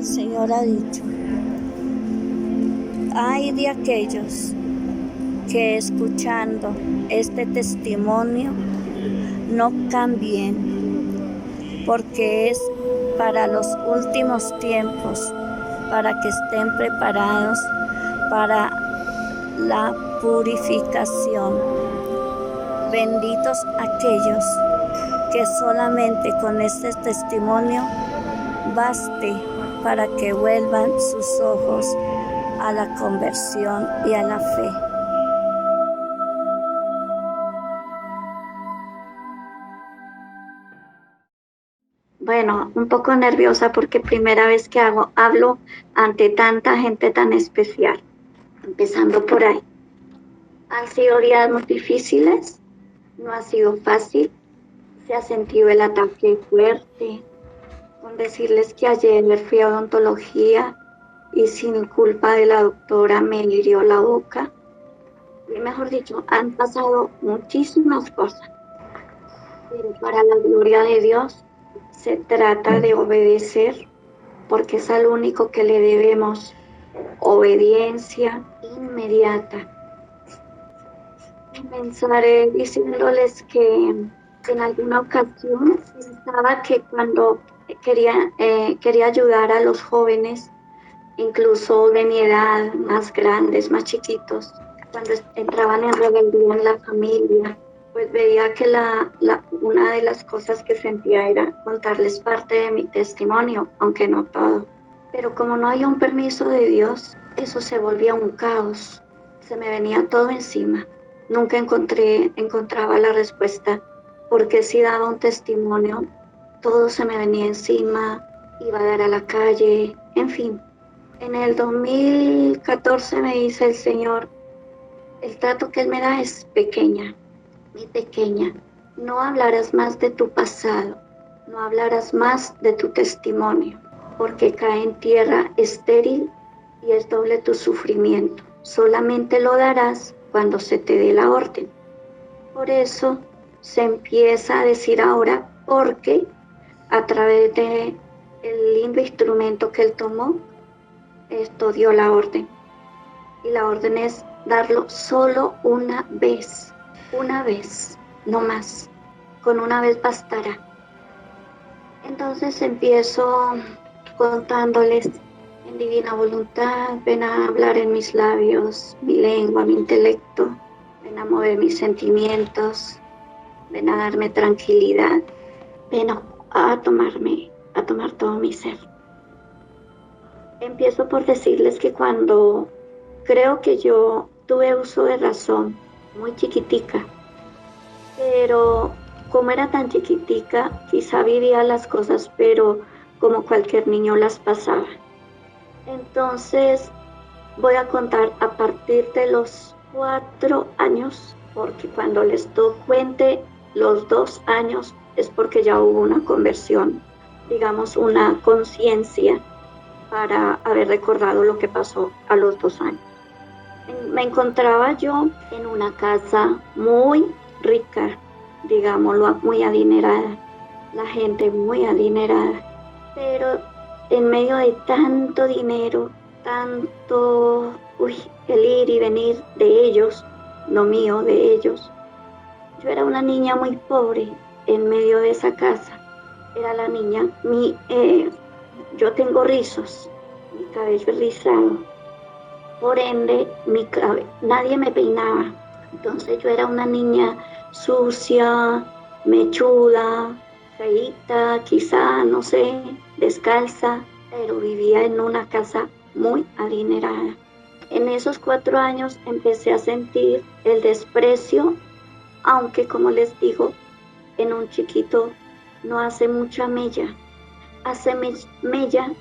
El Señor ha dicho, ay de aquellos que escuchando este testimonio no cambien, porque es para los últimos tiempos, para que estén preparados para la purificación. Benditos aquellos que solamente con este testimonio baste para que vuelvan sus ojos a la conversión y a la fe. Bueno, un poco nerviosa porque primera vez que hablo ante tanta gente tan especial, empezando por ahí. Han sido días muy difíciles, no ha sido fácil, se ha sentido el ataque fuerte. Con decirles que ayer fui a odontología y sin culpa de la doctora me hirió la boca. Y mejor dicho, han pasado muchísimas cosas, pero para la gloria de Dios se trata de obedecer, porque es al único que le debemos obediencia inmediata. Comenzaré diciéndoles que en alguna ocasión pensaba que cuando quería ayudar a los jóvenes, incluso de mi edad, más grandes, más chiquitos, cuando entraban en rebeldía en la familia, pues veía que una de las cosas que sentía era contarles parte de mi testimonio, aunque no todo. Pero como no hay un permiso de Dios, eso se volvía un caos, se me venía todo encima. Nunca encontraba la respuesta, porque si daba un testimonio, todo se me venía encima, iba a dar a la calle, en fin. En el 2014 me dice el Señor, el trato que Él me da es pequeña, muy pequeña. No hablarás más de tu pasado, no hablarás más de tu testimonio, porque cae en tierra estéril y es doble tu sufrimiento. Solamente lo darás cuando se te dé la orden. Por eso se empieza a decir ahora, porque a través de el lindo instrumento que Él tomó, esto dio la orden. Y la orden es darlo solo una vez, no más. Con una vez bastará. Entonces empiezo contándoles en divina voluntad, ven a hablar en mis labios, mi lengua, mi intelecto, ven a mover mis sentimientos, ven a darme tranquilidad, ven a tomar todo mi ser. Empiezo por decirles que cuando creo que yo tuve uso de razón, muy chiquitica, pero como era tan chiquitica, quizá vivía las cosas, pero como cualquier niño las pasaba. Entonces voy a contar a partir de los 4 años, porque cuando les cuente los 2 años es porque ya hubo una conversión, digamos una conciencia para haber recordado lo que pasó a los 2 años. Me encontraba yo en una casa muy rica, digámoslo, muy adinerada, la gente muy adinerada, pero en medio de tanto dinero, tanto, el ir y venir de ellos, no mío, de ellos. Yo era una niña muy pobre en medio de esa casa. Era la niña, yo tengo rizos, mi cabello es rizado. Por ende, nadie me peinaba. Entonces yo era una niña sucia, mechuda, feíta, quizá, no sé, descalza, pero vivía en una casa muy adinerada. En esos 4 años empecé a sentir el desprecio, aunque como les digo, en un chiquito no hace mucha mella, hace mella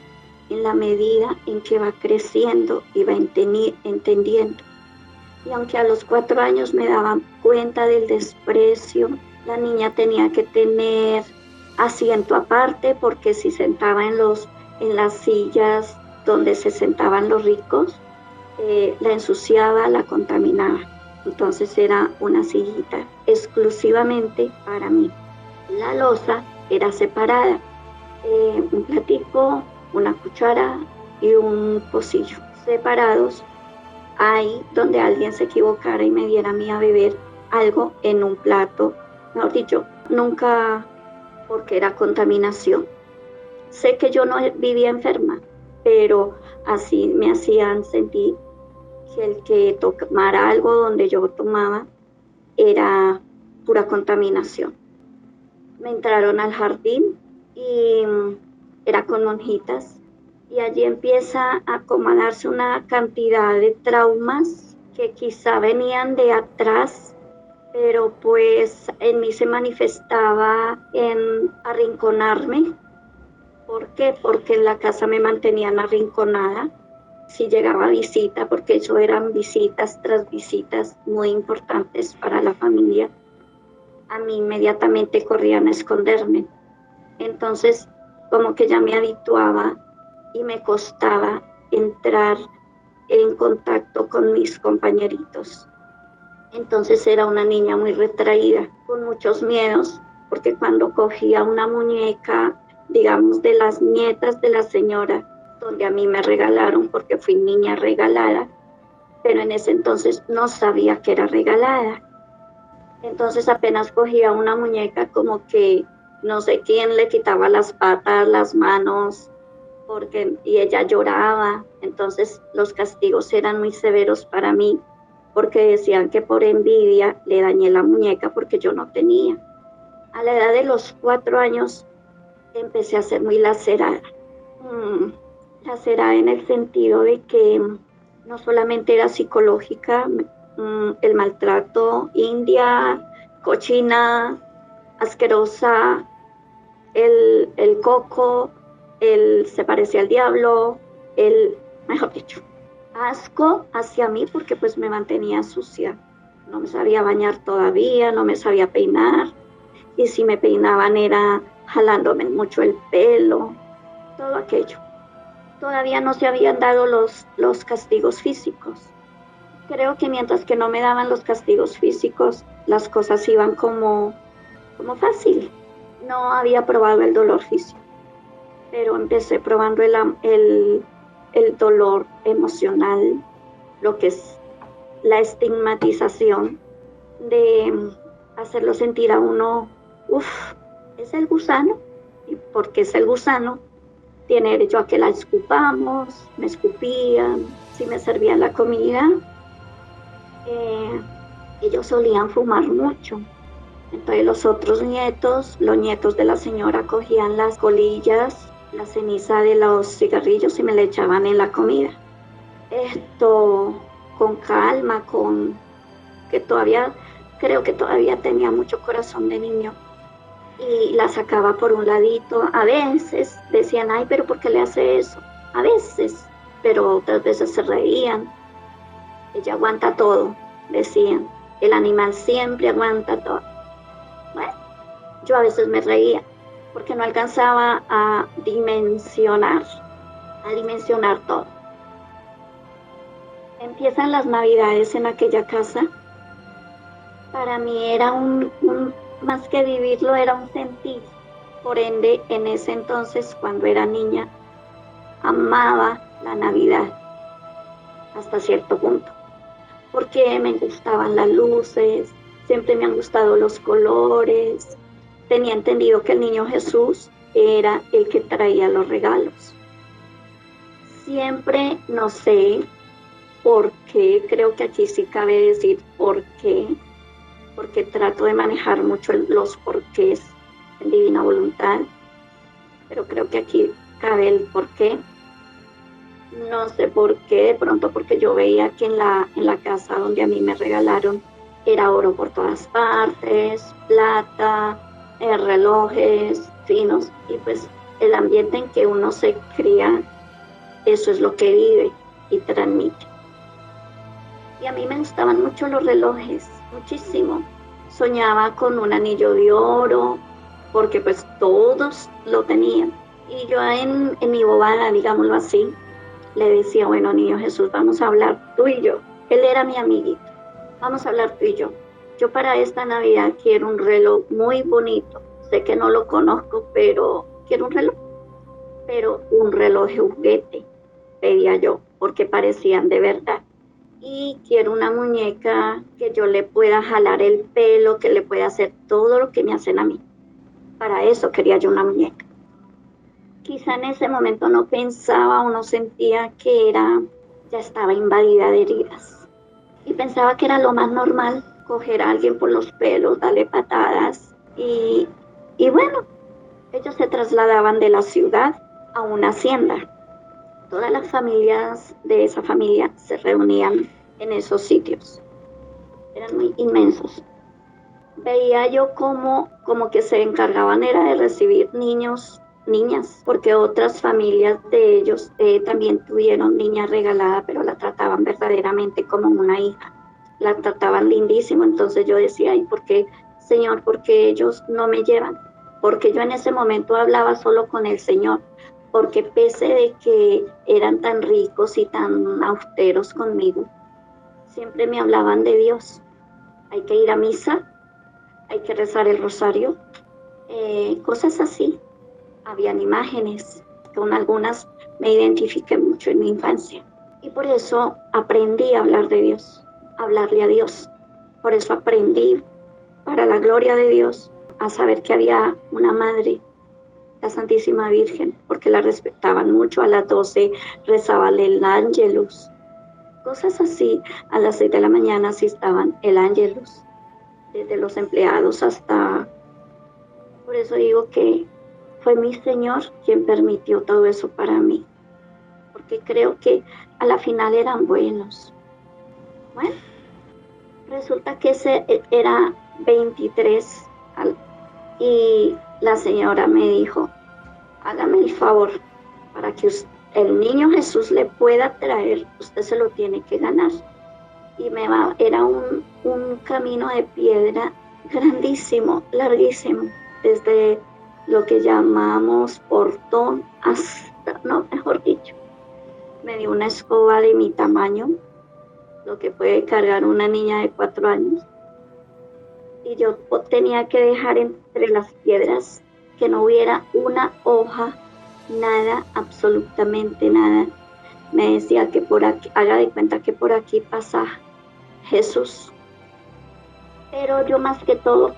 en la medida en que va creciendo y va entendiendo. Y aunque a los 4 años me daba cuenta del desprecio, la niña tenía que tener asiento aparte, porque si sentaba en las sillas donde se sentaban los ricos, la ensuciaba, la contaminaba. Entonces era una sillita exclusivamente para mí. La loza era separada. Un platico una cuchara y un pocillo separados, ahí donde alguien se equivocara y me diera a mí a beber algo en un plato. Mejor dicho, nunca, porque era contaminación. Sé que yo no vivía enferma, pero así me hacían sentir que el que tomara algo donde yo tomaba era pura contaminación. Me entraron al jardín y era con monjitas, y allí empieza a acomodarse una cantidad de traumas que quizá venían de atrás, pero pues en mí se manifestaba en arrinconarme. ¿Por qué? Porque en la casa me mantenían arrinconada. Si llegaba visita, porque eso eran visitas tras visitas muy importantes para la familia, a mí inmediatamente corrían a esconderme. Entonces, como que ya me habituaba y me costaba entrar en contacto con mis compañeritos. Entonces era una niña muy retraída, con muchos miedos, porque cuando cogía una muñeca, digamos, de las nietas de la señora, donde a mí me regalaron, porque fui niña regalada, pero en ese entonces no sabía que era regalada. Entonces apenas cogía una muñeca, como que no sé quién le quitaba las patas, las manos, y ella lloraba. Entonces los castigos eran muy severos para mí, porque decían que por envidia le dañé la muñeca porque yo no tenía. A la edad de los 4 años empecé a ser muy lacerada. Lacerada en el sentido de que no solamente era psicológica, el maltrato, india, cochina, asquerosa, el coco, se parecía al diablo, mejor dicho, asco hacia mí, porque pues me mantenía sucia. No me sabía bañar todavía, no me sabía peinar, y si me peinaban era jalándome mucho el pelo, todo aquello. Todavía no se habían dado los castigos físicos. Creo que mientras que no me daban los castigos físicos, las cosas iban como fácil. No había probado el dolor físico, pero empecé probando el dolor emocional, lo que es la estigmatización, de hacerlo sentir a uno, es el gusano, y porque es el gusano, tiene derecho a que la escupamos, me escupían, si me servían la comida. Ellos solían fumar mucho. Entonces los nietos de la señora, cogían las colillas, la ceniza de los cigarrillos y me la echaban en la comida. Esto con calma, que todavía, creo que todavía tenía mucho corazón de niño, y la sacaba por un ladito. A veces decían, ay, pero ¿por qué le hace eso? A veces, pero otras veces se reían. Ella aguanta todo, decían. El animal siempre aguanta todo. Bueno, yo a veces me reía porque no alcanzaba a dimensionar todo. Empiezan las Navidades en aquella casa. Para mí era más que vivirlo, era un sentir. Por ende, en ese entonces, cuando era niña, amaba la Navidad hasta cierto punto, porque me gustaban las luces, siempre me han gustado los colores. Tenía entendido que el niño Jesús era el que traía los regalos. Siempre, no sé por qué, creo que aquí sí cabe decir por qué, porque trato de manejar mucho los porqués en Divina Voluntad, pero creo que aquí cabe el por qué. No sé por qué, de pronto porque yo veía que en la casa donde a mí me regalaron era oro por todas partes, plata, relojes finos, y pues el ambiente en que uno se cría, eso es lo que vive y transmite. Y a mí me gustaban mucho los relojes, muchísimo. Soñaba con un anillo de oro, porque pues todos lo tenían. Y yo en mi bobada, digámoslo así, le decía, bueno, niño Jesús, vamos a hablar tú y yo. Él era mi amiguito. Vamos a hablar tú y yo. Yo para esta Navidad quiero un reloj muy bonito. Sé que no lo conozco, pero quiero un reloj. pero un reloj de juguete pedía yo, porque parecían de verdad. Y quiero una muñeca que yo le pueda jalar el pelo, que le pueda hacer todo lo que me hacen a mí. Para eso quería yo una muñeca. Quizá en ese momento no pensaba o no sentía que ya estaba invadida de heridas. Y pensaba que era lo más normal coger a alguien por los pelos, darle patadas. Y bueno, ellos se trasladaban de la ciudad a una hacienda. Todas las familias de esa familia se reunían en esos sitios. Eran muy inmensos. Veía yo como que se encargaban era de recibir niños, niñas, porque otras familias de ellos también tuvieron niña regalada, pero la trataban verdaderamente como una hija. La trataban lindísimo, entonces yo decía, ¿y por qué, Señor, por qué ellos no me llevan? Porque yo en ese momento hablaba solo con el Señor, porque pese de que eran tan ricos y tan austeros conmigo, siempre me hablaban de Dios. Hay que ir a misa, hay que rezar el rosario, cosas así. Habían imágenes, con algunas me identifiqué mucho en mi infancia. Y por eso aprendí a hablar de Dios, a hablarle a Dios. Por eso aprendí, para la gloria de Dios, a saber que había una madre, la Santísima Virgen, porque la respetaban mucho. A las 12 rezaban el Ángelus. Cosas así. A las 6 de la mañana sí estaban el Ángelus, desde los empleados hasta... Por eso digo que fue mi Señor quien permitió todo eso para mí, porque creo que a la final eran buenos. Bueno, resulta que ese era 23 y la señora me dijo, hágame el favor, para que el niño Jesús le pueda traer, usted se lo tiene que ganar. Y era un camino de piedra grandísimo, larguísimo, desde lo que llamamos portón hasta, no, mejor dicho, me dio una escoba de mi tamaño, lo que puede cargar una niña de 4 años, y yo tenía que dejar entre las piedras que no hubiera una hoja, nada, absolutamente nada. Me decía que por aquí, haga de cuenta que por aquí pasa Jesús. Pero yo más que todo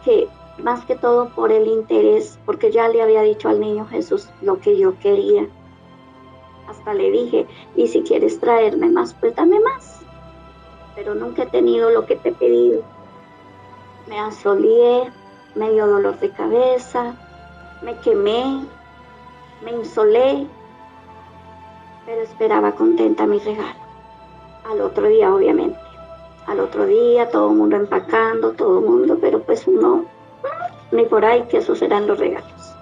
por el interés, porque ya le había dicho al niño Jesús lo que yo quería. Hasta le dije, y si quieres traerme más, pues dame más. Pero nunca he tenido lo que te he pedido. Me asoleé, me dio dolor de cabeza, me quemé, me insolé, pero esperaba contenta mi regalo. Al otro día, obviamente. Al otro día, todo el mundo empacando, todo el mundo, pero pues uno, ni por ahí que esos eran los regalos.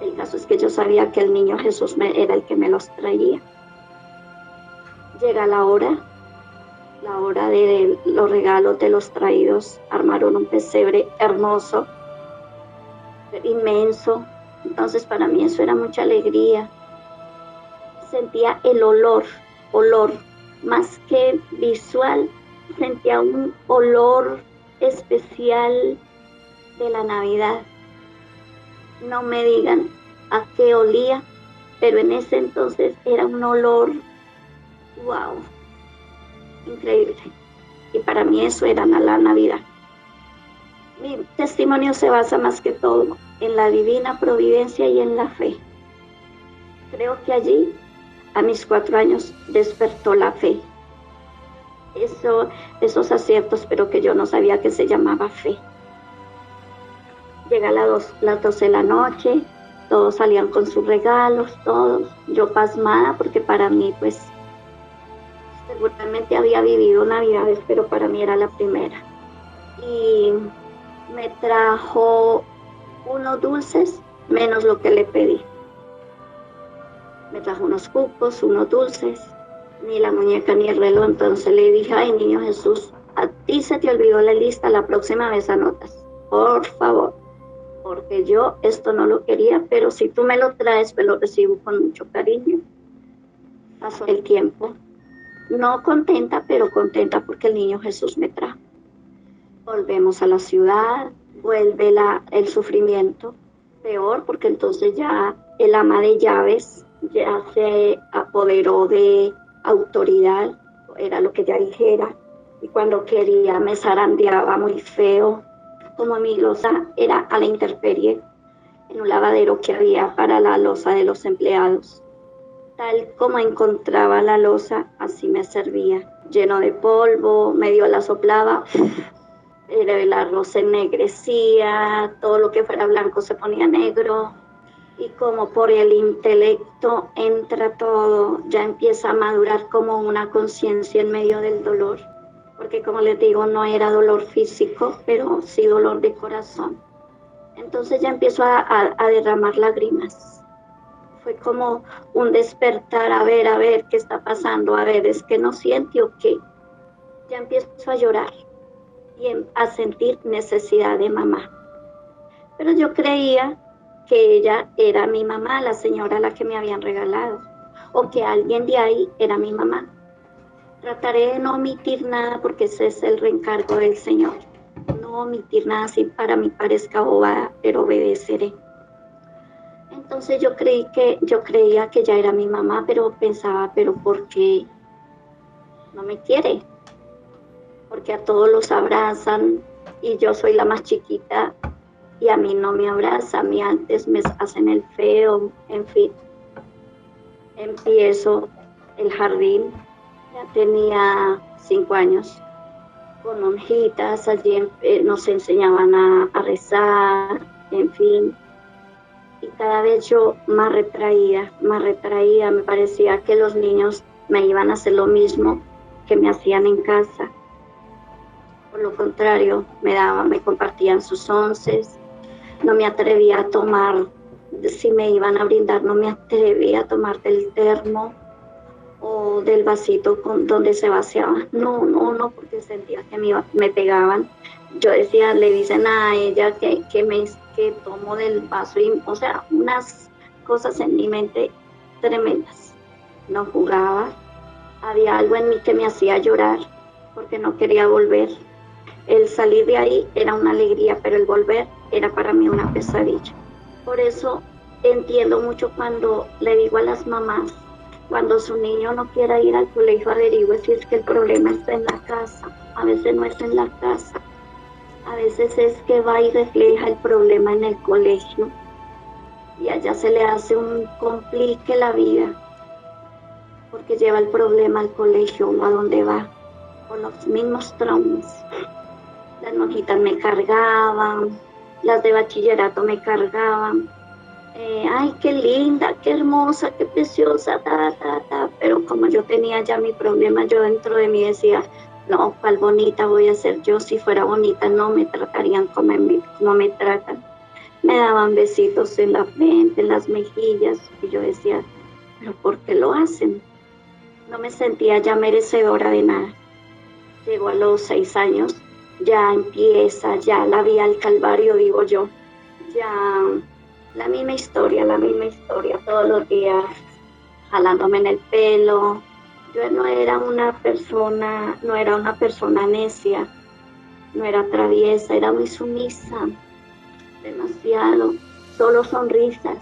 El caso es que yo sabía que el niño Jesús era el que me los traía. Llega la hora de los regalos de los traídos. Armaron un pesebre hermoso, inmenso. Entonces para mí eso era mucha alegría. Sentía el olor, más que visual, sentía un olor especial de la Navidad. No me digan a qué olía, pero en ese entonces era un olor, wow, increíble. Y para mí eso era la Navidad. Mi testimonio se basa más que todo en la divina providencia y en la fe. Creo que allí, a mis 4 años, despertó la fe. Esos aciertos, pero que yo no sabía que se llamaba fe. Llega las 12 de la noche, todos salían con sus regalos, todos. Yo pasmada porque para mí, pues, seguramente había vivido Navidades, pero para mí era la primera. Y me trajo unos dulces, menos lo que le pedí. Me trajo unos cucos, unos dulces, ni la muñeca ni el reloj. Entonces le dije, ay, niño Jesús, a ti se te olvidó la lista, la próxima vez anotas, por favor, porque yo esto no lo quería, pero si tú me lo traes, pues lo recibo con mucho cariño. Pasó el tiempo, no contenta, pero contenta porque el niño Jesús me trajo. Volvemos a la ciudad, vuelve el sufrimiento, peor, porque entonces ya el ama de llaves ya se apoderó de autoridad, era lo que ella dijera, y cuando quería me zarandeaba muy feo, como mi loza era a la intemperie, en un lavadero que había para la loza de los empleados. Tal como encontraba la loza, así me servía, lleno de polvo, medio la soplaba, el arroz se ennegrecía, todo lo que fuera blanco se ponía negro, y como por el intelecto entra todo, ya empieza a madurar como una conciencia en medio del dolor, porque como les digo, no era dolor físico, pero sí dolor de corazón. Entonces ya empiezo a derramar lágrimas. Fue como un despertar, a ver, ¿qué está pasando? A ver, ¿es que no siente o qué? Ya empiezo a llorar y a sentir necesidad de mamá. Pero yo creía que ella era mi mamá, la señora a la que me habían regalado, o que alguien de ahí era mi mamá. Trataré de no omitir nada porque ese es el reencargo del Señor. No omitir nada si para mí parezca bobada, pero obedeceré. Entonces yo creía que ella era mi mamá, pero pensaba, pero ¿por qué no me quiere? Porque a todos los abrazan y yo soy la más chiquita y a mí no me abraza, a mí antes me hacen el feo, en fin. Empiezo el jardín, ya tenía 5 años, con monjitas, allí nos enseñaban a rezar, en fin. Y cada vez yo más retraída, me parecía que los niños me iban a hacer lo mismo que me hacían en casa. Por lo contrario, me compartían sus onces, no me atrevía a tomar, si me iban a brindar, no me atrevía a tomar del termo o del vasito donde se vaciaba. No, porque sentía que me pegaban. Yo decía, le dicen a ella que tomo del vaso, y, o sea, unas cosas en mi mente tremendas. No jugaba, había algo en mí que me hacía llorar porque no quería volver. El salir de ahí era una alegría, pero el volver era para mí una pesadilla. Por eso entiendo mucho cuando le digo a las mamás, cuando su niño no quiera ir al colegio, averigüe si es que el problema está en la casa. A veces no está en la casa, a veces es que va y refleja el problema en el colegio y allá se le hace un complique la vida porque lleva el problema al colegio o a donde va, por los mismos traumas. Las monjitas me cargaban, las de bachillerato me cargaban. Ay, qué linda, qué hermosa, qué preciosa, pero como yo tenía ya mi problema, yo dentro de mí decía, no, cuál bonita voy a ser yo, si fuera bonita no me tratarían como me tratan. Me daban besitos en la frente, en las mejillas, y yo decía, pero ¿por qué lo hacen? No me sentía ya merecedora de nada. Llego a los 6 años, ya empieza, ya la vía al calvario, digo yo, ya la misma historia, todos los días jalándome en el pelo. Yo no era una persona necia, no era traviesa, era muy sumisa, demasiado, solo sonrisas.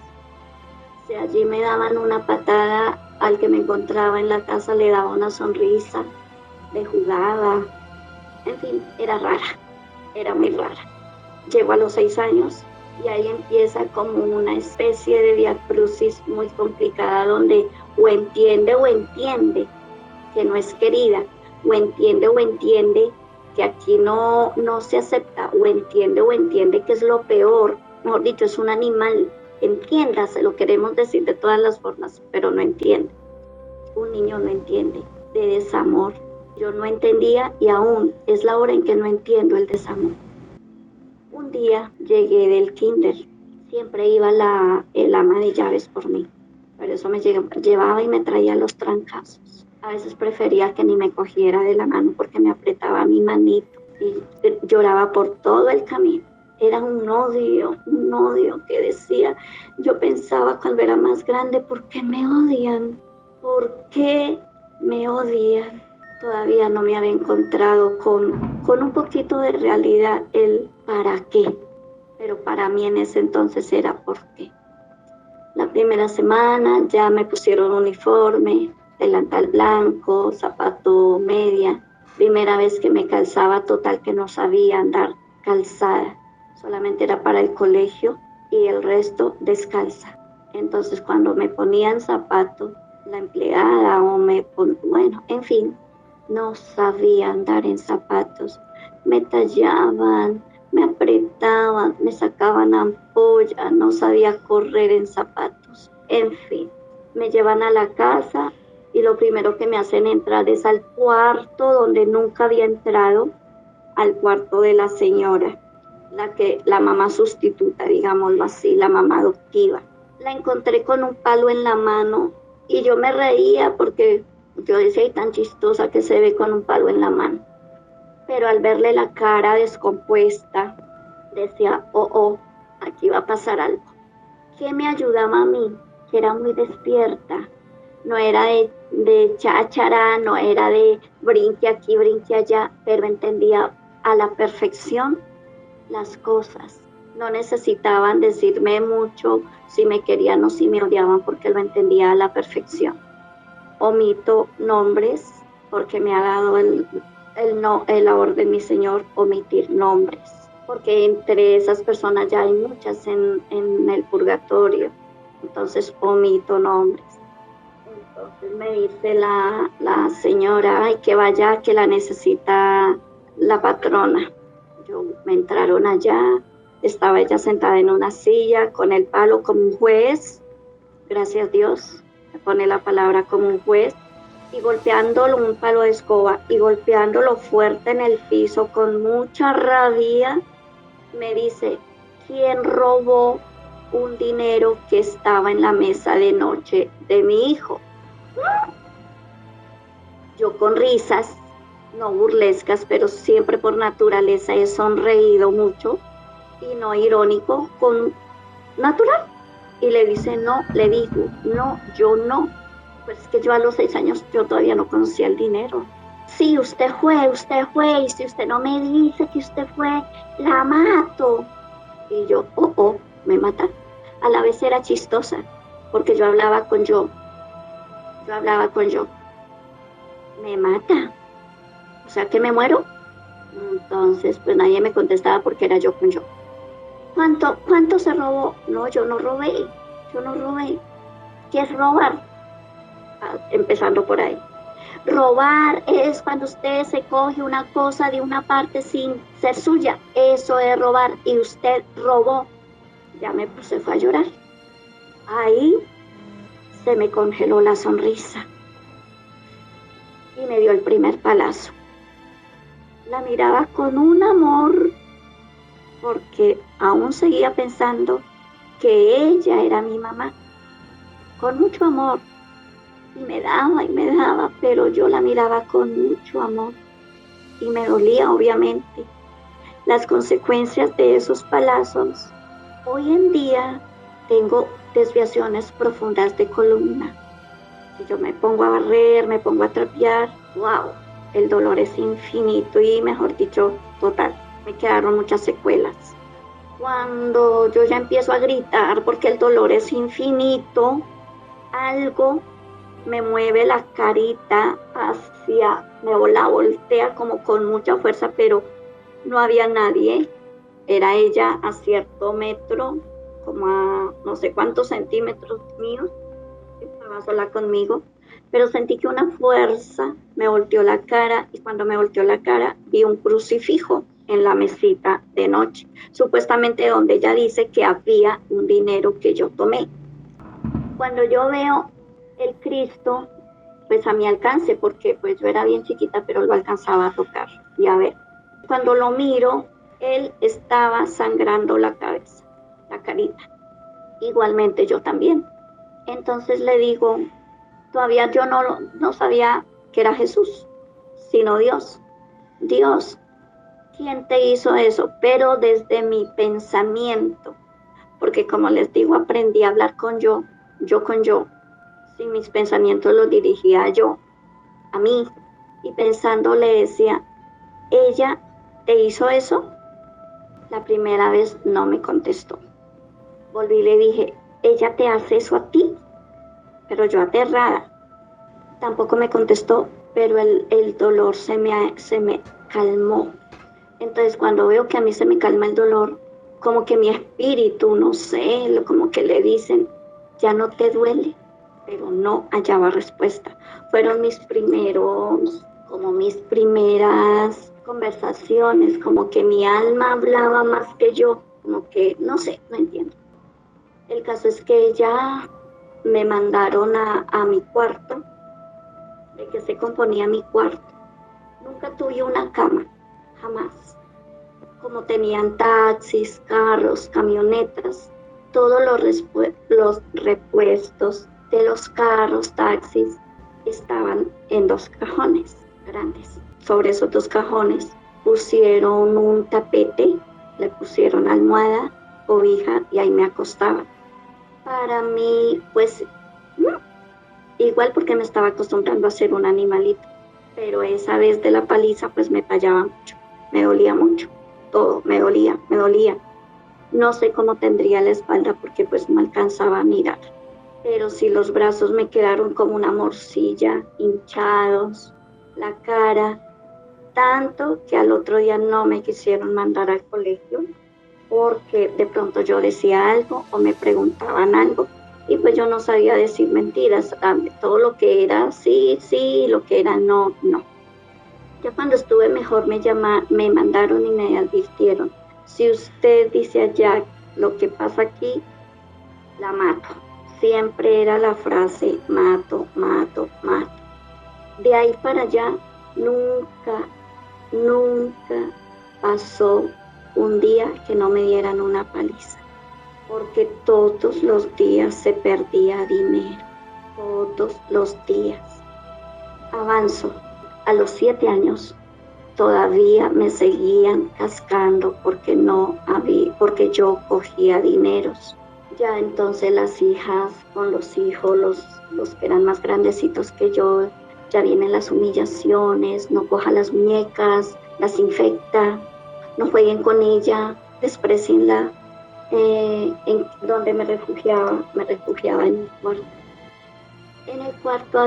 Si allí me daban una patada, al que me encontraba en la casa le daba una sonrisa, le jugaba, en fin, era rara, era muy rara. Llego a los 6 años y ahí empieza como una especie de viacrucis muy complicada donde o entiende que no es querida, o entiende que aquí no se acepta, o entiende que es lo peor, mejor dicho, es un animal, entiéndase, lo queremos decir de todas las formas, pero no entiende. Un niño no entiende de desamor. Yo no entendía y aún es la hora en que no entiendo el desamor. Un día llegué del kinder, siempre iba el ama de llaves por mí, pero eso me llevaba y me traía los trancazos. A veces prefería que ni me cogiera de la mano porque me apretaba mi manito y lloraba por todo el camino. Era un odio que decía, yo pensaba cuando era más grande, ¿por qué me odian? ¿Por qué me odian? Todavía no me había encontrado con un poquito de realidad el para qué, pero para mí en ese entonces era por qué. La primera semana ya me pusieron uniforme, delantal blanco, zapato media. Primera vez que me calzaba, total que no sabía andar calzada. Solamente era para el colegio y el resto descalza. Entonces cuando me ponían zapatos, la empleada bueno, en fin, no sabía andar en zapatos. Me tallaban, me apretaban, me sacaban ampolla, no sabía correr en zapatos. En fin, me llevan a la casa y lo primero que me hacen entrar es al cuarto donde nunca había entrado, al cuarto de la señora, la mamá sustituta, digámoslo así, la mamá adoptiva. La encontré con un palo en la mano y yo me reía porque yo decía, ay, tan chistosa que se ve con un palo en la mano. Pero al verle la cara descompuesta, decía, oh, aquí va a pasar algo. ¿Qué me ayudaba a mí? Que era muy despierta. No era de cháchara, no era de brinque aquí, brinque allá, pero entendía a la perfección las cosas. No necesitaban decirme mucho si me querían o si me odiaban porque lo entendía a la perfección. Omito nombres porque me ha dado la orden mi Señor omitir nombres, porque entre esas personas ya hay muchas en el purgatorio, entonces omito nombres. Entonces me dice la señora, ay, que vaya, que la necesita la patrona. Me entraron allá, estaba ella sentada en una silla con el palo como un juez, gracias a Dios, me pone la palabra como un juez, y golpeándolo, un palo de escoba, y golpeándolo fuerte en el piso con mucha rabia, me dice, ¿quién robó un dinero que estaba en la mesa de noche de mi hijo? Yo con risas, no burlescas, pero siempre por naturaleza he sonreído mucho y no irónico, con natural. Y le dice, no, le digo, no, yo no. Pues es que yo a los 6 años yo todavía no conocía el dinero. Sí, usted fue, y si usted no me dice que usted fue, la mato. Y yo, me mata. A la vez era chistosa, porque yo hablaba con yo. Me mata. O sea que me muero. Entonces, pues nadie me contestaba porque era yo con yo. ¿Cuánto se robó? No, yo no robé. ¿Qué es robar? Empezando por ahí. Robar es cuando usted se coge una cosa de una parte sin ser suya. Eso es robar. Y usted robó. Ya me puse a llorar. Ahí se me congeló la sonrisa. Y me dio el primer palazo. La miraba con un amor, porque aún seguía pensando que ella era mi mamá. Con mucho amor. Y me daba, pero yo la miraba con mucho amor. Y me dolía, obviamente, las consecuencias de esos palazos. Hoy en día tengo desviaciones profundas de columna. Si yo me pongo a barrer, me pongo a trapear, wow, el dolor es infinito y, mejor dicho, total. Me quedaron muchas secuelas. Cuando yo ya empiezo a gritar porque el dolor es infinito, algo me mueve la carita la voltea como con mucha fuerza, pero no había nadie. Era ella a cierto metro, como a no sé cuántos centímetros míos, estaba sola conmigo, pero sentí que una fuerza me volteó la cara, y cuando me volteó la cara vi un crucifijo en la mesita de noche, supuestamente donde ella dice que había un dinero que yo tomé. Cuando yo veo el Cristo, pues a mi alcance, porque pues yo era bien chiquita, pero lo alcanzaba a tocar y a ver. Cuando lo miro, él estaba sangrando la cabeza, la carita. Igualmente yo también. Entonces le digo, todavía yo no sabía que era Jesús, sino Dios. Dios, ¿quién te hizo eso? Pero desde mi pensamiento, porque como les digo, aprendí a hablar con yo con yo. Si mis pensamientos los dirigía yo, a mí, y pensando le decía, ¿ella te hizo eso? La primera vez no me contestó. Volví y le dije, ella te hace eso a ti, pero yo aterrada. Tampoco me contestó, pero el dolor se me calmó. Entonces cuando veo que a mí se me calma el dolor, como que mi espíritu, no sé, como que le dicen, ya no te duele, pero no hallaba respuesta. Fueron mis primeras conversaciones, como que mi alma hablaba más que yo, como que, no sé, no entiendo. El caso es que ella me mandaron a mi cuarto, de que se componía mi cuarto. Nunca tuve una cama, jamás. Como tenían taxis, carros, camionetas, todos los repuestos de los carros, taxis, estaban en 2 cajones grandes. Sobre esos 2 cajones pusieron un tapete, le pusieron almohada, cobija y ahí me acostaba. Para mí, pues, igual porque me estaba acostumbrando a ser un animalito, pero esa vez de la paliza, pues me fallaba mucho, me dolía mucho, todo, me dolía. No sé cómo tendría la espalda porque pues no alcanzaba a mirar, pero sí los brazos me quedaron como una morcilla, hinchados, la cara, tanto que al otro día no me quisieron mandar al colegio porque de pronto yo decía algo o me preguntaban algo y pues yo no sabía decir mentiras, todo lo que era sí, sí, lo que era no, no. Ya cuando estuve mejor me mandaron y me advirtieron, si usted dice a Jack lo que pasa aquí, la mato. Siempre era la frase mato, mato, mato. De ahí para allá nunca pasó un día que no me dieran una paliza, porque todos los días se perdía dinero, todos los días. Avanzo, a los 7 años todavía me seguían cascando porque yo cogía dineros. Ya entonces las hijas con los hijos, los que eran más grandecitos que yo, ya vienen las humillaciones, no coja las muñecas, las infecta, no jueguen con ella, desprecienla. En donde me refugiaba en mi cuarto. En el cuarto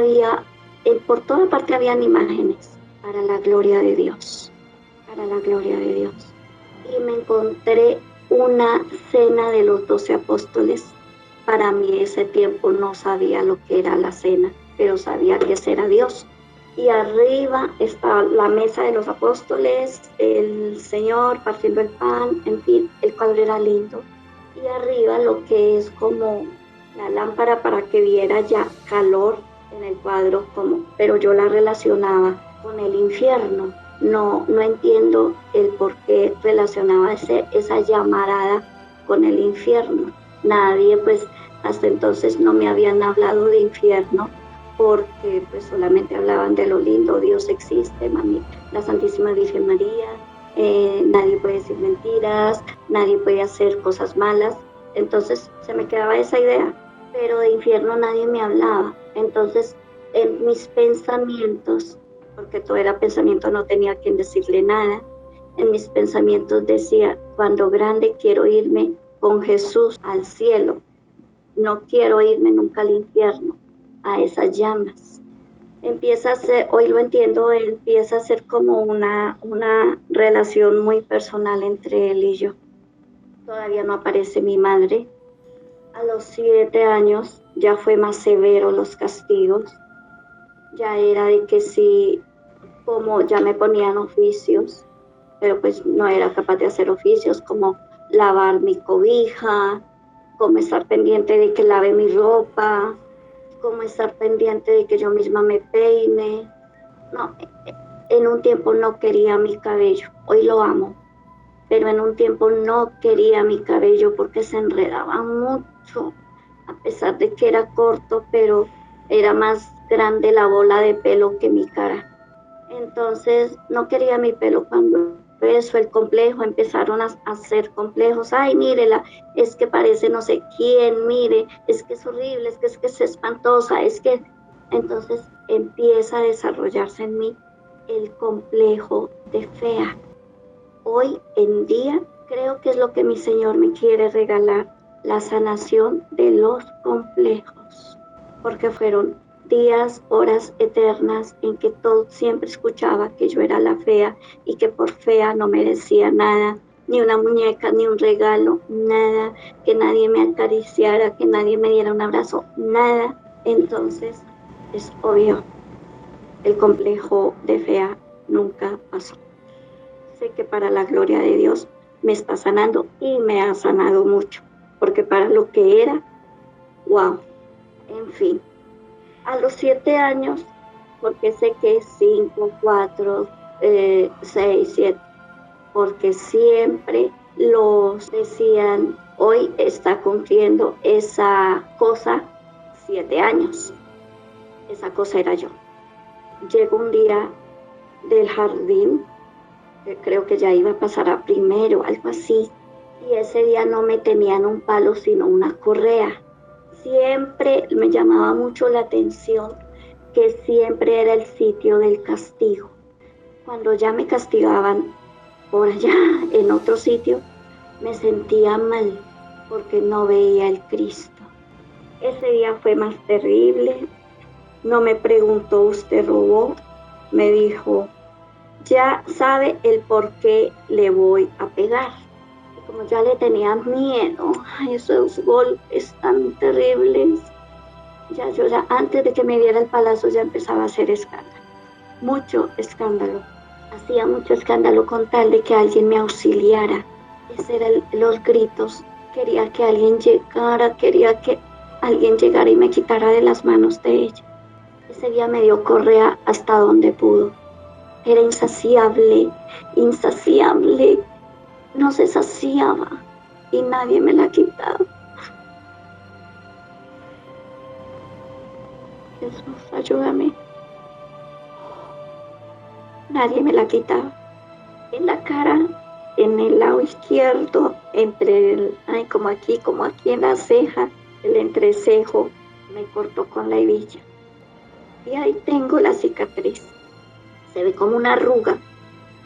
por toda parte habían imágenes para la gloria de Dios, para la gloria de Dios. Y me encontré una cena de los 12 apóstoles. Para mí ese tiempo no sabía lo que era la cena, pero sabía que ese era Dios. Y arriba está la mesa de los apóstoles, el Señor partiendo el pan, en fin, el cuadro era lindo. Y arriba lo que es como la lámpara para que viera ya calor en el cuadro, pero yo la relacionaba con el infierno. No entiendo el por qué relacionaba esa llamarada con el infierno. Nadie, pues, hasta entonces no me habían hablado de infierno, porque pues solamente hablaban de lo lindo, Dios existe, mami, la Santísima Virgen María, nadie puede decir mentiras, nadie puede hacer cosas malas. Entonces se me quedaba esa idea, pero de infierno nadie me hablaba. Entonces en mis pensamientos, porque todo era pensamiento, no tenía quien decirle nada, en mis pensamientos decía, cuando grande quiero irme con Jesús al cielo, no quiero irme nunca al infierno, a esas llamas. Empieza a ser, hoy lo entiendo, empieza a ser como una relación muy personal entre él y yo. Todavía no aparece mi madre. A los 7 años ya fue más severo los castigos. Ya era de que sí, como ya me ponían oficios, pero pues no era capaz de hacer oficios como lavar mi cobija, como estar pendiente de que lave mi ropa, como estar pendiente de que yo misma me peine. No, en un tiempo no quería mi cabello, hoy lo amo, pero en un tiempo no quería mi cabello porque se enredaba mucho, a pesar de que era corto, pero era más grande la bola de pelo que mi cara. Entonces no quería mi pelo. Cuando eso, el complejo, empezaron a hacer complejos. Ay, mírela, es que parece no sé quién, mire, es que es horrible, es que es espantosa, es que... Entonces empieza a desarrollarse en mí el complejo de fea. Hoy en día creo que es lo que mi Señor me quiere regalar, la sanación de los complejos, porque fueron días, horas eternas en que todo siempre escuchaba que yo era la fea y que por fea no merecía nada, ni una muñeca, ni un regalo, nada, que nadie me acariciara, que nadie me diera un abrazo, nada. Entonces, es obvio, el complejo de fea nunca pasó. Sé que para la gloria de Dios me está sanando y me ha sanado mucho, porque para lo que era, wow, en fin. A los 7 años, porque sé que es 5, 4, 6, 7, porque siempre los decían, hoy está cumpliendo esa cosa 7 años. Esa cosa era yo. Llego un día del jardín, que creo que ya iba a pasar a primero, algo así, y ese día no me tenían un palo, sino una correa. Siempre me llamaba mucho la atención que siempre era el sitio del castigo. Cuando ya me castigaban por allá en otro sitio, me sentía mal porque no veía el Cristo. Ese día fue más terrible. No me preguntó, ¿usted robó? Me dijo, ya sabe el por qué le voy a pegar. Y como ya le tenía miedo a esos golpes tan terribles, ya antes de que me diera el palazo ya empezaba a hacer escándalo, mucho escándalo. Hacía mucho escándalo con tal de que alguien me auxiliara. Ese eran los gritos. Quería que alguien llegara y me quitara de las manos de ella. Ese día me dio correa hasta donde pudo. Era insaciable, no se saciaba y nadie me la quitaba. Jesús, ayúdame. Nadie me la quitaba. En la cara, en el lado izquierdo, como aquí en la ceja, el entrecejo, me cortó con la hebilla. Y ahí tengo la cicatriz. Se ve como una arruga,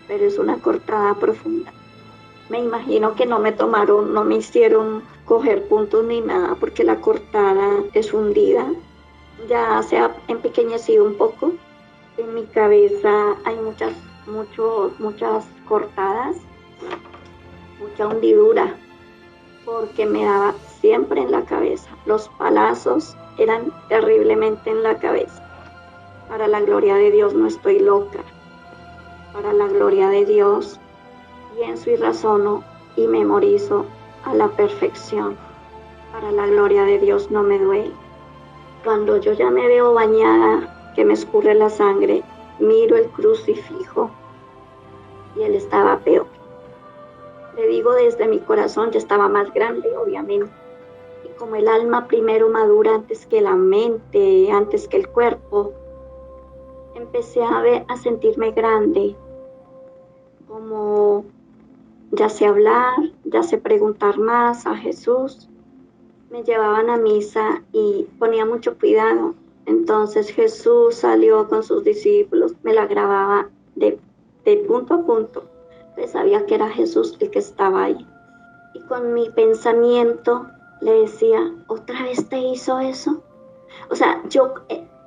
pero es una cortada profunda. Me imagino que no me hicieron coger puntos ni nada, porque la cortada es hundida. Ya se ha empequeñecido un poco. En mi cabeza hay muchas cortadas, mucha hundidura, porque me daba siempre en la cabeza. Los palazos eran terriblemente en la cabeza. Para la gloria de Dios no estoy loca. Para la gloria de Dios pienso y razono y memorizo a la perfección. Para la gloria de Dios no me duele. Cuando yo ya me veo bañada, que me escurre la sangre, miro el crucifijo y él estaba peor. Le digo desde mi corazón, ya estaba más grande, obviamente. Y como el alma primero madura antes que la mente, antes que el cuerpo, empecé a sentirme grande, como ya sé hablar, ya sé preguntar más a Jesús. Me llevaban a misa y ponía mucho cuidado. Entonces Jesús salió con sus discípulos, me la grababa de punto a punto. Entonces sabía que era Jesús el que estaba ahí. Y con mi pensamiento le decía, ¿otra vez te hizo eso? O sea, yo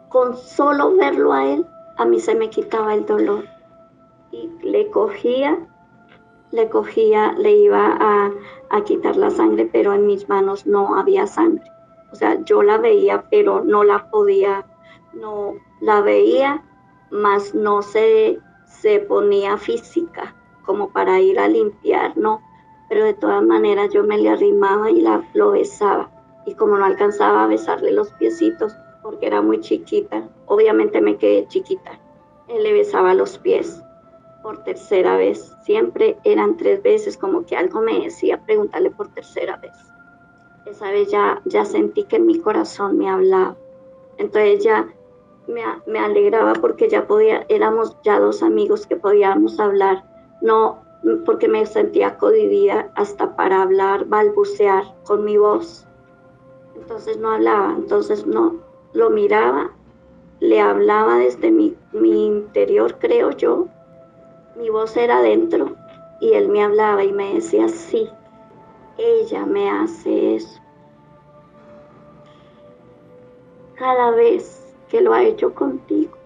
con solo verlo a él, a mí se me quitaba el dolor. Y le iba a quitar la sangre, pero en mis manos no había sangre. O sea, yo la veía, pero no la veía, mas no se ponía física, como para ir a limpiar, no. Pero de todas maneras yo me le arrimaba y lo besaba. Y como no alcanzaba a besarle los piecitos, porque era muy chiquita, obviamente me quedé chiquita, él le besaba los pies. Por tercera vez, siempre eran 3 veces, como que algo me decía, pregúntale por tercera vez. Esa vez ya sentí que mi corazón me hablaba. Entonces ya me alegraba porque éramos ya 2 amigos que podíamos hablar, no porque me sentía cohibida hasta para hablar, balbucear con mi voz. Entonces no hablaba, entonces no, lo miraba, le hablaba desde mi interior, creo yo. Mi voz era adentro y él me hablaba y me decía, sí, ella me hace eso. cada vez que lo ha hecho contigo.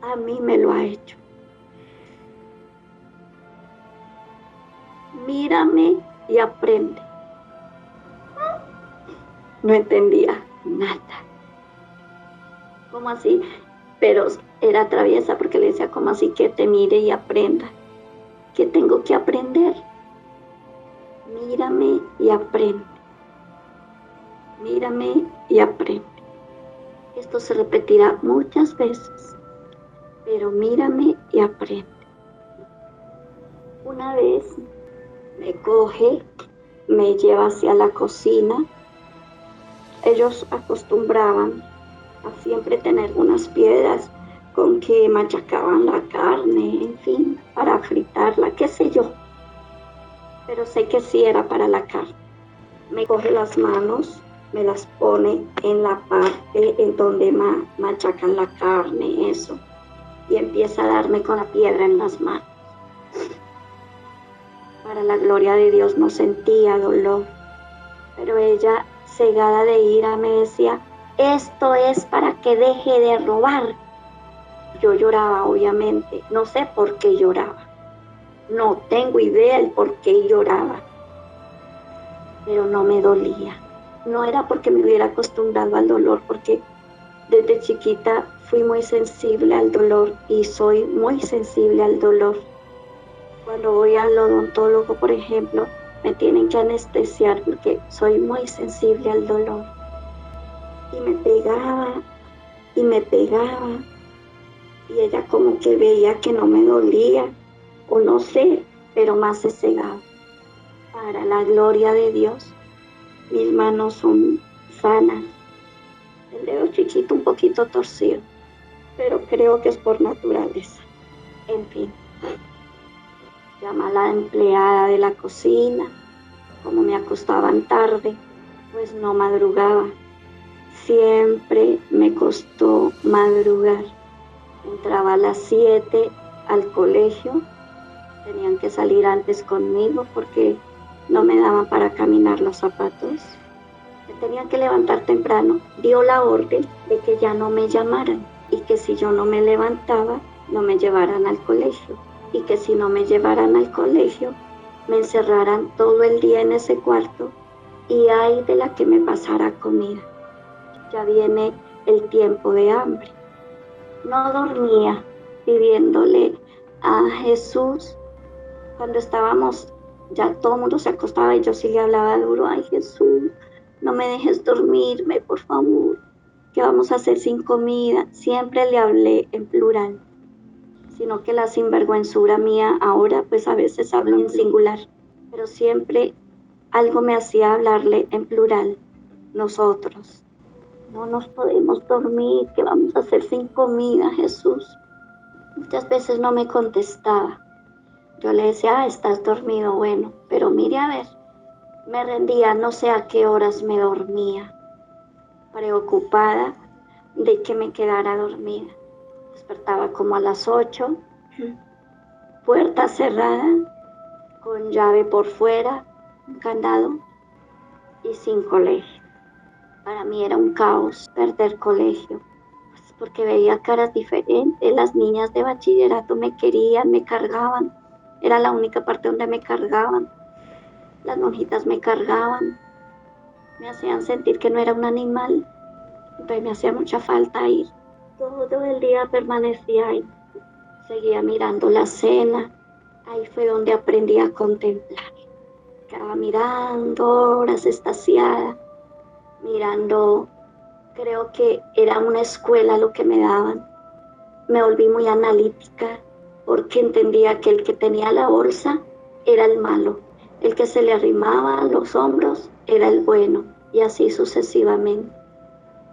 A mí me lo ha hecho. Mírame y aprende. No entendía nada. ¿Cómo así? Pero era traviesa porque le decía, ¿cómo así que te mire y aprenda? ¿Qué tengo que aprender? Mírame y aprende. Mírame y aprende. Esto se repetirá muchas veces, pero mírame y aprende. Una vez me coge, me lleva hacia la cocina. Ellos acostumbraban a siempre tener unas piedras con que machacaban la carne, en fin, para fritarla, qué sé yo. Pero sé que sí era para la carne. Me coge las manos, me las pone en la parte en donde machacan la carne, eso. Y empieza a darme con la piedra en las manos. Para la gloria de Dios no sentía dolor. Pero ella, cegada de ira, me decía, esto es para que deje de robar. Yo lloraba, obviamente. No sé por qué lloraba. No tengo idea el por qué lloraba. Pero no me dolía. No era porque me hubiera acostumbrado al dolor, porque desde chiquita fui muy sensible al dolor y soy muy sensible al dolor. Cuando voy al odontólogo, por ejemplo, me tienen que anestesiar porque soy muy sensible al dolor. Y me pegaba, y me pegaba. Y ella como que veía que no me dolía, o no sé, pero más se cegaba. Para la gloria de Dios, mis manos son sanas. El dedo chiquito un poquito torcido, pero creo que es por naturaleza. En fin, llama a la empleada de la cocina. Como me acostaban tarde, pues no madrugaba. Siempre me costó madrugar. Entraba a las 7 al colegio. Tenían que salir antes conmigo porque no me daban para caminar los zapatos. Me tenían que levantar temprano. Dio la orden de que ya no me llamaran y que si yo no me levantaba, no me llevaran al colegio. Y que si no me llevaran al colegio, me encerraran todo el día en ese cuarto y ay de la que me pasara comida. Ya viene el tiempo de hambre. No dormía pidiéndole a Jesús. Cuando estábamos, ya todo el mundo se acostaba y yo sí le hablaba duro, ay Jesús, no me dejes dormirme, por favor, ¿qué vamos a hacer sin comida? Siempre le hablé en plural, sino que la sinvergüenzura mía ahora pues a veces hablo en singular, pero siempre algo me hacía hablarle en plural, nosotros. No nos podemos dormir, ¿qué vamos a hacer sin comida, Jesús? Muchas veces no me contestaba. Yo le decía, estás dormido, bueno, pero mire a ver. Me rendía, no sé a qué horas me dormía, preocupada de que me quedara dormida. Despertaba como a las 8, puerta cerrada, con llave por fuera, un candado y sin colegio. Para mí era un caos perder colegio, pues porque veía caras diferentes. Las niñas de bachillerato me querían, me cargaban. Era la única parte donde me cargaban. Las monjitas me cargaban, me hacían sentir que no era un animal. Entonces me hacía mucha falta ir. Todo el día permanecía ahí. Seguía mirando la cena. Ahí fue donde aprendí a contemplar. Quedaba mirando horas extasiada, mirando. Creo que era una escuela lo que me daban. Me volví muy analítica porque entendía que el que tenía la bolsa era el malo. El que se le arrimaba a los hombros era el bueno, y así sucesivamente.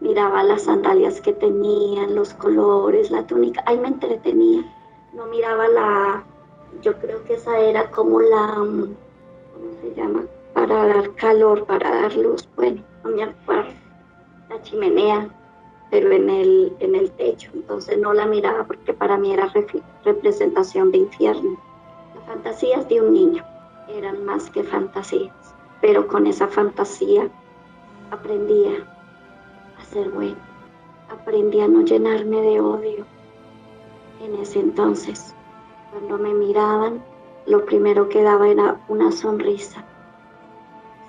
Miraba las sandalias que tenían, los colores, la túnica, ahí me entretenía. No miraba yo creo que esa era como ¿cómo se llama? Para dar calor, para dar luz, bueno, no me acuerdo, la chimenea, pero en el techo, entonces no la miraba porque para mí era representación de infierno. Las fantasías de un niño eran más que fantasías. pero con esa fantasía aprendí a ser bueno, aprendí a no llenarme de odio. En ese entonces, cuando me miraban, lo primero que daba era una sonrisa.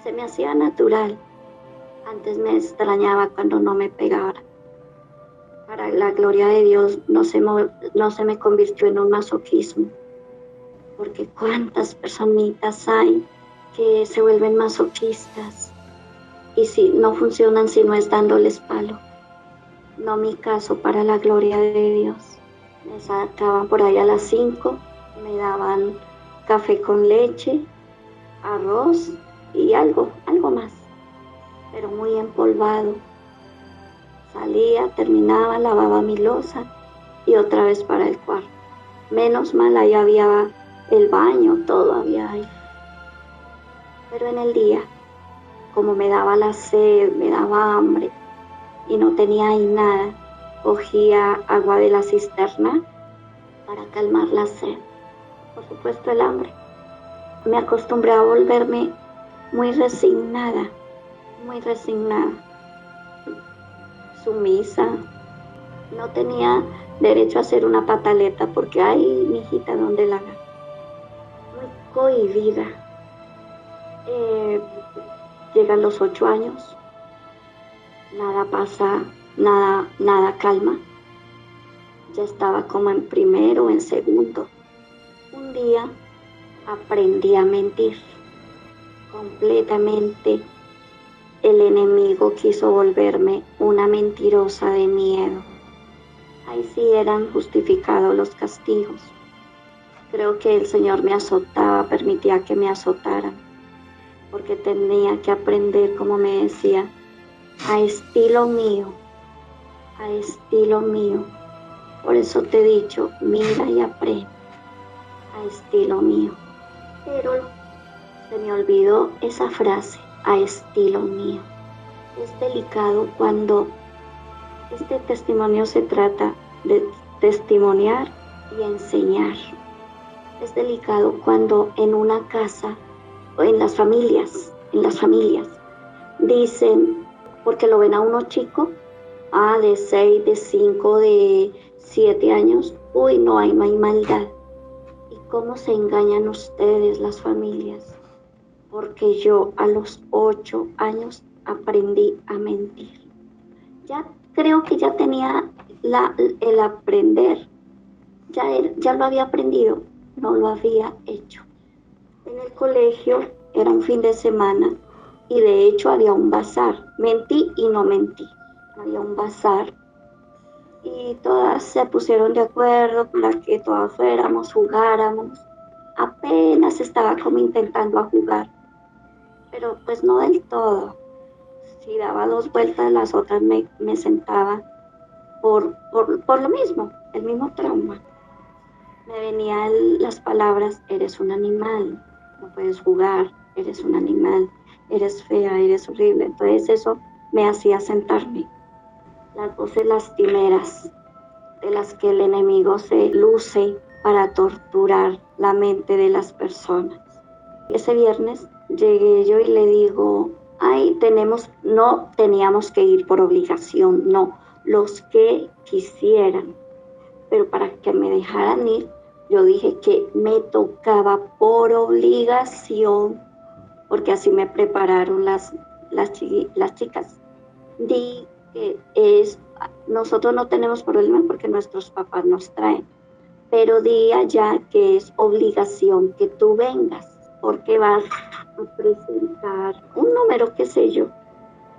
Se me hacía natural. Antes me extrañaba cuando no me pegara. Para la gloria de Dios no se me convirtió en un masoquismo, porque cuántas personitas hay que se vuelven masoquistas y si no funcionan si no es dándoles palo. No mi caso, para la gloria de Dios. Me sacaban por ahí a las 5, me daban café con leche, arroz y algo más, pero muy empolvado. Salía, terminaba, lavaba mi loza y otra vez para el cuarto. Menos mal, ahí había el baño, todo había ahí. Pero en el día, como me daba la sed, me daba hambre y no tenía ahí nada, cogía agua de la cisterna para calmar la sed. Por supuesto el hambre. Me acostumbré a volverme muy resignada, sumisa. No tenía derecho a hacer una pataleta porque, ay, mijita, ¿dónde la haga? Muy cohibida. Llegan los 8 años, nada pasa, nada calma. Ya estaba como en primero o en segundo. Un día aprendí a mentir. Completamente el enemigo quiso volverme una mentirosa de miedo. Ahí sí eran justificados los castigos. Creo que el Señor me azotaba, permitía que me azotaran, porque tenía que aprender, como me decía, a estilo mío, a estilo mío. Por eso te he dicho, mira y aprende, a estilo mío. Pero se me olvidó esa frase, a estilo mío. Es delicado cuando este testimonio se trata de testimoniar y enseñar. Es delicado cuando en una casa o en las familias dicen, porque lo ven a uno chico, de 6, de 5, de 7 años, uy, no hay maldad. ¿Y cómo se engañan ustedes las familias? Porque yo a los 8 años aprendí a mentir. Ya creo que ya tenía el aprender, ya lo había aprendido, no lo había hecho. En el colegio era un fin de semana y de hecho había un bazar. Mentí y no mentí. Había un bazar y todas se pusieron de acuerdo para que todas fuéramos, jugáramos. Apenas estaba como intentando a jugar, pero pues no del todo. Si daba 2 vueltas, las otras me sentaba por lo mismo, el mismo trauma. Me venían las palabras, eres un animal, no puedes jugar, eres un animal, eres fea, eres horrible. Entonces eso me hacía sentarme. Las voces lastimeras de las que el enemigo se luce para torturar la mente de las personas. Ese viernes llegué yo y le digo, no teníamos que ir por obligación, no, los que quisieran, pero para que me dejaran ir, yo dije que me tocaba por obligación, porque así me prepararon las chicas. Di que nosotros no tenemos problema porque nuestros papás nos traen, pero di allá que es obligación que tú vengas, porque vas a presentar un número, qué sé yo.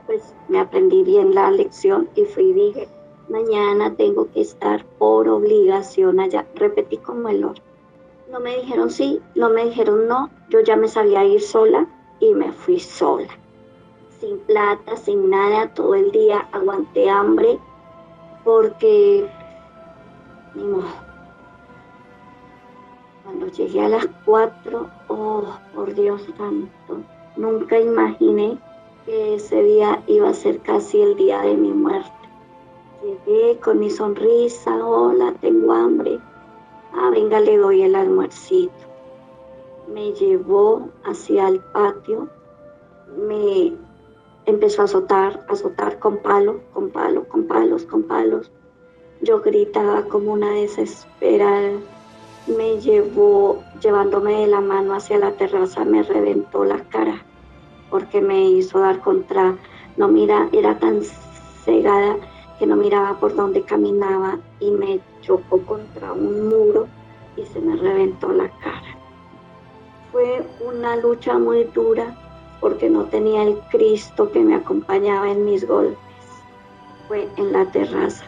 Pues me aprendí bien la lección y fui y dije, mañana tengo que estar por obligación allá. Repetí como el oro. No me dijeron sí, no me dijeron no. Yo ya me sabía ir sola y me fui sola. Sin plata, sin nada, todo el día aguanté hambre porque, ni modo. Cuando llegué a las 4, oh, por Dios santo, nunca imaginé que ese día iba a ser casi el día de mi muerte. Llegué con mi sonrisa, hola, tengo hambre. Venga, le doy el almuercito. Me llevó hacia el patio me empezó a azotar con palo, con palo, con palos, con palos. Yo gritaba como una desesperada. Me llevó, llevándome de la mano hacia la terraza, me reventó la cara porque me hizo dar contra, no mira, era tan cegada que no miraba por dónde caminaba y me chocó contra un muro y se me reventó la cara. Fue una lucha muy dura porque no tenía el Cristo que me acompañaba en mis golpes. Fue en la terraza,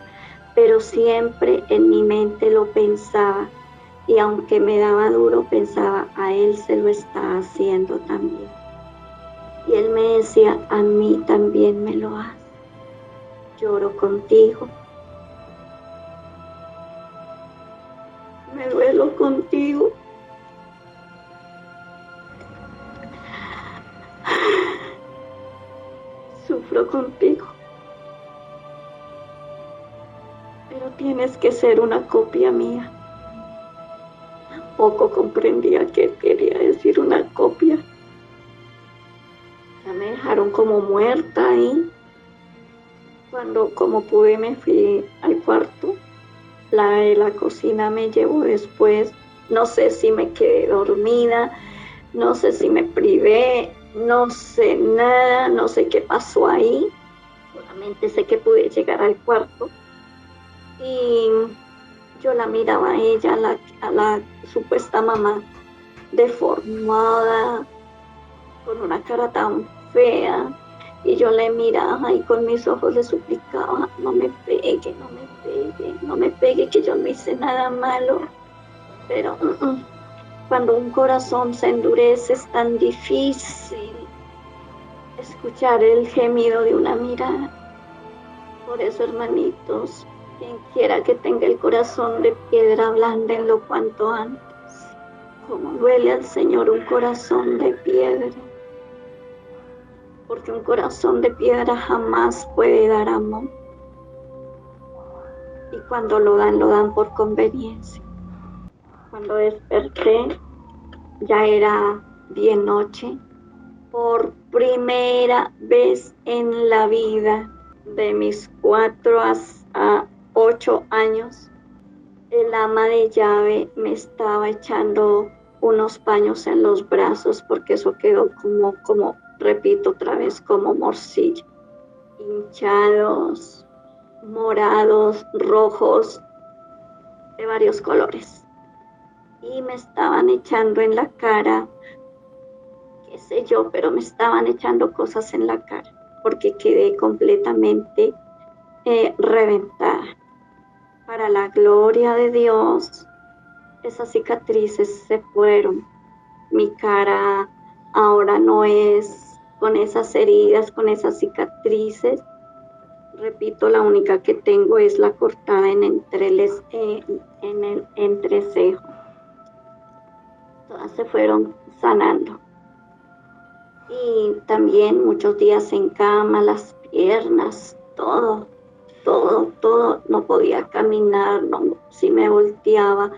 pero siempre en mi mente lo pensaba y aunque me daba duro, pensaba, a él se lo está haciendo también. Y él me decía, a mí también me lo hace. Lloro contigo. Me duelo contigo. Sufro contigo. Pero tienes que ser una copia mía. Tampoco comprendía qué quería decir una copia. Ya me dejaron como muerta ahí. Cuando como pude me fui al cuarto. La de la cocina me llevó después. No sé si me quedé dormida, no sé si me privé, no sé nada, no sé qué pasó ahí. Solamente sé que pude llegar al cuarto y yo la miraba a ella, a la supuesta mamá, deformada, con una cara tan fea. Y yo le miraba y con mis ojos le suplicaba, no me pegue, no me pegue, no me pegue, que yo no hice nada malo. Pero cuando un corazón se endurece es tan difícil escuchar el gemido de una mirada. Por eso, hermanitos, quien quiera que tenga el corazón de piedra, ablándenlo cuanto antes. Como duele al Señor un corazón de piedra. Porque un corazón de piedra jamás puede dar amor. Y cuando lo dan por conveniencia. Cuando desperté, ya era bien noche. Por primera vez en la vida de mis 4 a 8 años, el ama de llave me estaba echando unos paños en los brazos porque eso quedó como repito otra vez, como morcilla, hinchados, morados, rojos, de varios colores. Y me estaban echando en la cara, qué sé yo, pero me estaban echando cosas en la cara porque quedé completamente reventada. Para la gloria de Dios, esas cicatrices se fueron. Mi cara ahora no es con esas heridas, con esas cicatrices. Repito, la única que tengo es la cortada en el entrecejo. Todas se fueron sanando. Y también muchos días en cama, las piernas, todo, no podía caminar, no, si me volteaba.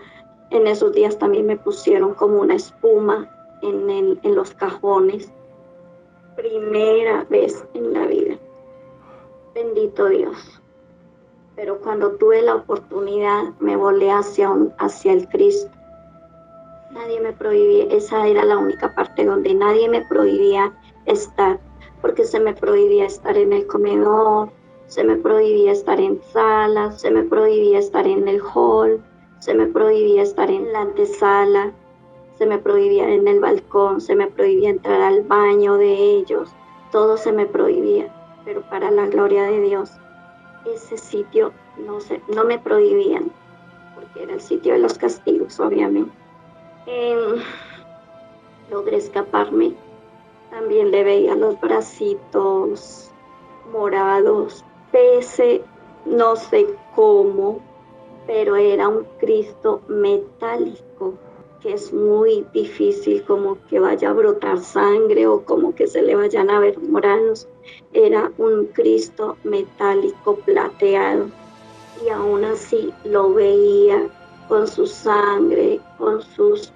En esos días también me pusieron como una espuma en los cajones. Primera vez en la vida. Bendito Dios. Pero cuando tuve la oportunidad me volé hacia el Cristo. Nadie me prohibía, esa era la única parte donde nadie me prohibía estar, porque se me prohibía estar en el comedor, se me prohibía estar en salas, se me prohibía estar en el hall, se me prohibía estar en la antesala, se me prohibía en el balcón, se me prohibía entrar al baño de ellos, todo se me prohibía, pero para la gloria de Dios, ese sitio no me prohibían, porque era el sitio de los castigos, obviamente. Logré escaparme, también le veía los bracitos morados, pese no sé cómo, pero era un Cristo metálico, que es muy difícil como que vaya a brotar sangre o como que se le vayan a ver morados. Era un Cristo metálico plateado y aún así lo veía con su sangre, con sus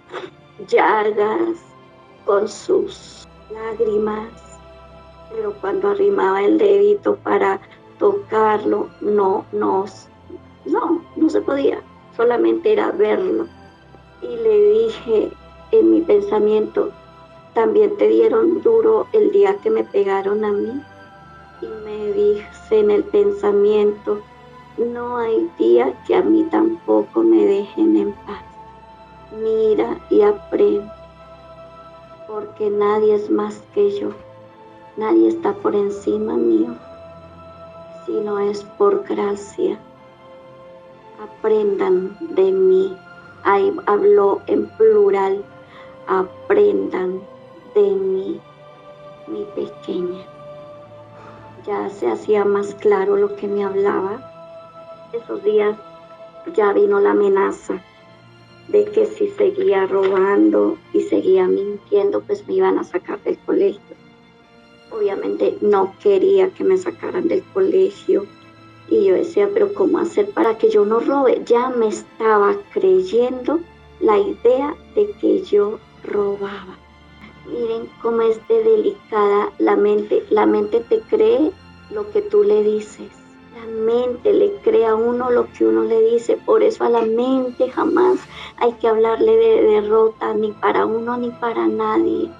llagas, con sus lágrimas. pero cuando arrimaba el dedito para tocarlo, no se podía, solamente era verlo. Y le dije en mi pensamiento, también te dieron duro el día que me pegaron a mí. Y me dije en el pensamiento, no hay día que a mí tampoco me dejen en paz. Mira y aprende, porque nadie es más que yo, nadie está por encima mío, sino es por gracia. Aprendan de mí. Ahí habló en plural, aprendan de mí, mi pequeña. Ya se hacía más claro lo que me hablaba. Esos días ya vino la amenaza de que si seguía robando y seguía mintiendo, pues me iban a sacar del colegio. Obviamente no quería que me sacaran del colegio. Y yo decía, pero ¿cómo hacer para que yo no robe? Ya me estaba creyendo la idea de que yo robaba. Miren cómo es de delicada la mente. La mente te cree lo que tú le dices. La mente le cree a uno lo que uno le dice. Por eso a la mente jamás hay que hablarle de derrota, ni para uno ni para nadie.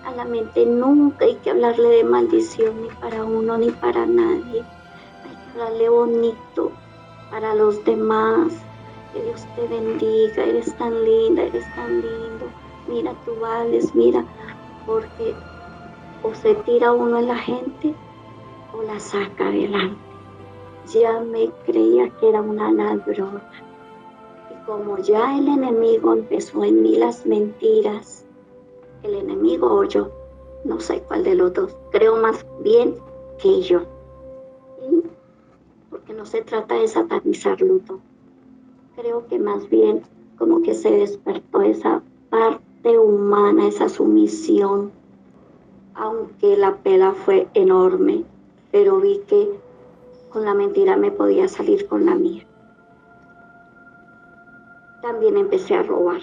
A la mente nunca hay que hablarle de maldición, ni para uno ni para nadie. Hay que hablarle bonito para los demás. Que Dios te bendiga, eres tan linda, eres tan lindo. Mira, tú vales, mira, porque o se tira uno en la gente o la saca adelante. Ya me creía que era una ladrona. Y como ya el enemigo empezó en mí las mentiras, el enemigo o yo, no sé cuál de los dos, creo más bien que yo. ¿Sí? Porque no se trata de satanizarlo todo. Creo que más bien como que se despertó esa parte humana, esa sumisión, aunque la pela fue enorme, pero vi que con la mentira me podía salir con la mía. También empecé a robar.